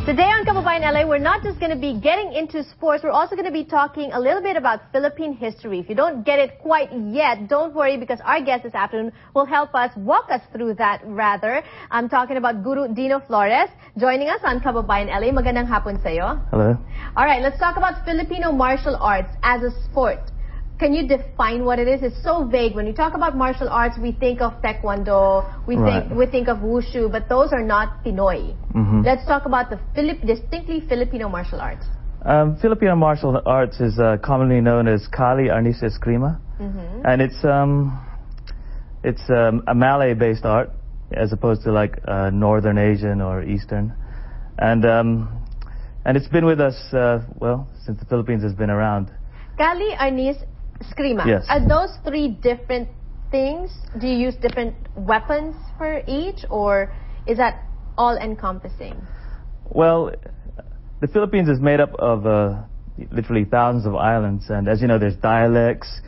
Today on Kababayan LA, we're not just going to be getting into sports, we're also going to be talking a little bit about Philippine history. If you don't get it quite yet, don't worry, because our guest this afternoon will help us, walk us through that rather. I'm talking about Guro Dino Flores, joining us on Kababayan LA. Magandang hapon sa'yo. Hello. All right, let's talk about Filipino martial arts as a sport. Can you define what it is? It's so vague. When we talk about martial arts, we think of taekwondo, we think of wushu, but those are not Pinoy. Let's talk about the distinctly Filipino martial arts. Filipino martial arts is commonly known as Kali, Arnis Eskrima, and it's a Malay-based art as opposed to like Northern Asian or Eastern, and it's been with us well since the Philippines has been around. Kali, Arnis, Eskrima. Yes. Are those three different things? Do you use different weapons for each, or is that all-encompassing? Well, the Philippines is made up of literally thousands of islands, and as you know, there's dialects,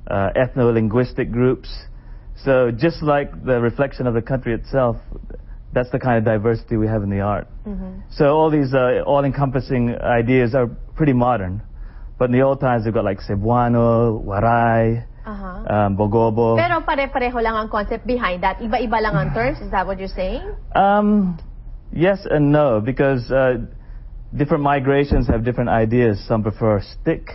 ethno-linguistic groups. So just like the reflection of the country itself, that's the kind of diversity we have in the art. So all these all-encompassing ideas are pretty modern. But in the old times, they've got like Cebuano, Waray, Bogobo. Pero pare-pareho lang ang concept behind that. Iba-iba lang ang terms. Is that what you're saying? Yes and no, because different migrations have different ideas. Some prefer stick,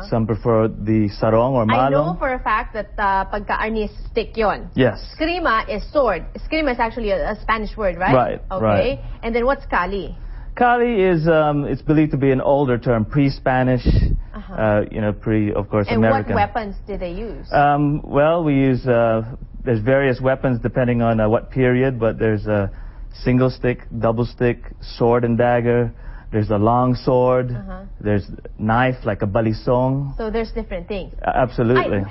some prefer the sarong or malong. I know for a fact that pagka-arnis, stick yon. Yes. Eskrima is sword. Eskrima is actually a Spanish word, right? Right. Okay. Right. And then what's Kali? Kali is it's believed to be an older term, pre-Spanish, you know, of course, and American. And what weapons do they use? Well, we use there's various weapons depending on what period, but there's a single stick, double stick, sword and dagger. There's a long sword. There's knife like a balisong. So there's different things. Absolutely.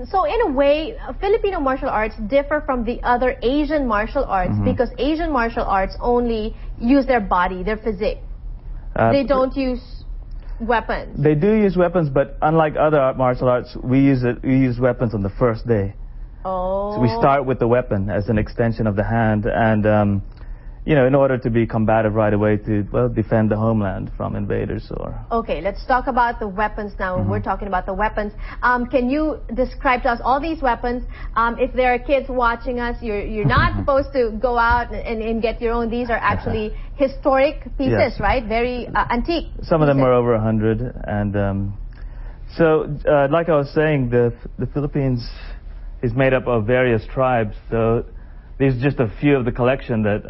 So in a way, Filipino martial arts differ from the other Asian martial arts because Asian martial arts only use their body, their physique. They don't use weapons. They do use weapons, but unlike other martial arts, we use weapons on the first day. Oh. So we start with the weapon as an extension of the hand, and you know, in order to be combative right away to, well, defend the homeland from invaders or... Okay, let's talk about the weapons now. We're talking about the weapons. Can you describe to us all these weapons? If there are kids watching us, you're not supposed to go out and get your own. These are actually historic pieces, right? Very antique Some of them are over 100. And so, like I was saying, the Philippines is made up of various tribes. So these are just a few of the collection that...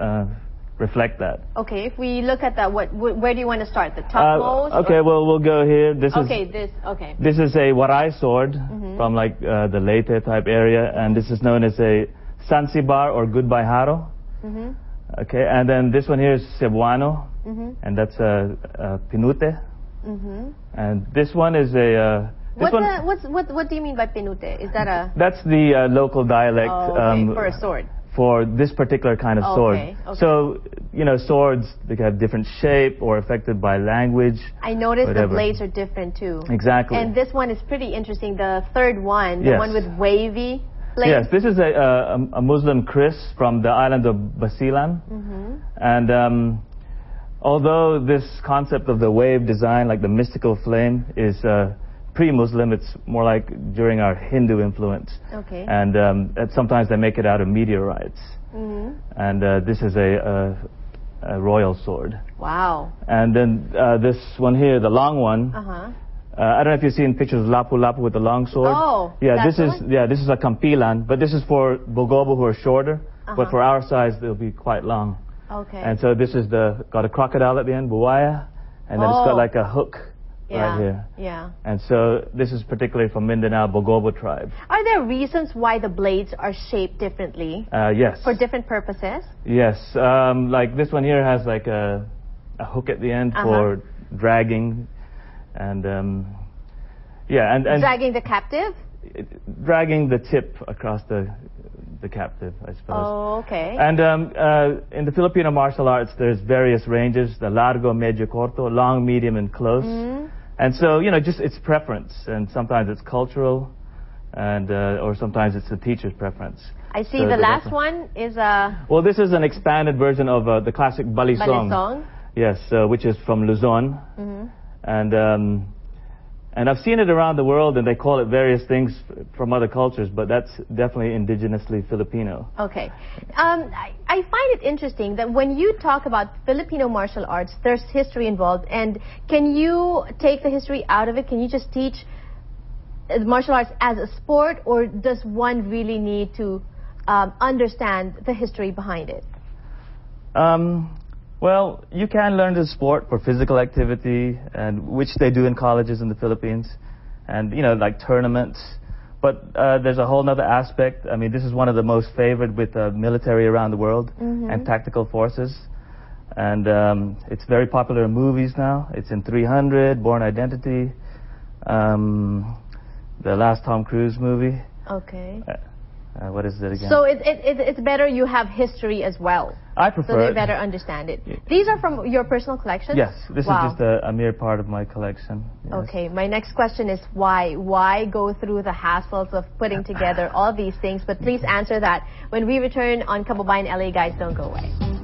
reflect that. Okay, if we look at that, where do you want to start? The topmost? Okay, well, we'll go here. This is a Waray sword from like the Leyte type area, and this is known as a Sansibar or Goodbye Haro. Okay, and then this one here is Cebuano, and that's a Pinute. And this one is a... what do you mean by Pinute? Is that a... That's the local dialect. For a sword. For this particular kind of sword. Okay. So, you know, swords, they have different shape or affected by language. I noticed the blades are different too. Exactly. And this one is pretty interesting, the third one, the one with wavy blades. Yes, this is a Muslim Chris from the island of Basilan. And although this concept of the wave design, like the mystical flame, is pre-Muslim, it's more like during our Hindu influence. Okay. And sometimes they make it out of meteorites. And this is a royal sword. Wow. And then this one here, the long one. I don't know if you've seen pictures of Lapu-Lapu with the long sword. Oh, yeah, this is a Kampilan, but this is for Bogobo who are shorter. But for our size, they'll be quite long. Okay. And so this is got a crocodile at the end, buwaya, and then it's got like a hook. Right here. Yeah. And so this is particularly from Mindanao, Bogobo tribe. Are there reasons why the blades are shaped differently? Yes. For different purposes? Yes. Like this one here has like a hook at the end for dragging, and yeah, and dragging the captive. Dragging the tip across the captive, I suppose. Oh, okay. And in the Filipino martial arts, there's various ranges: the largo, medio, corto, long, medium, and close. And so, you know, just it's preference, and sometimes it's cultural, and or sometimes it's the teacher's preference. I see. So the last one is a... Well, this is an expanded version of the classic balisong. Balisong? Yes, which is from Luzon. And I've seen it around the world, and they call it various things from other cultures, but that's definitely indigenously Filipino. Okay. I find it interesting that when you talk about Filipino martial arts, there's history involved. And can you take the history out of it? Can you just teach martial arts as a sport, or does one really need to understand the history behind it? Well, you can learn the sport for physical activity, and which they do in colleges in the Philippines, and like tournaments. But there's a whole other aspect. I mean, this is one of the most favored with military around the world and tactical forces, and it's very popular in movies now. It's in 300, Born Identity, the last Tom Cruise movie. Okay. What is it again? So it's better you have history as well. I prefer so they it. better understand it. These are from your personal collection? Yes, this is just a mere part of my collection. Yes. Okay, my next question is why? Why go through the hassles of putting together all these things? But please answer that when we return on Kababayan LA. Guys, don't go away.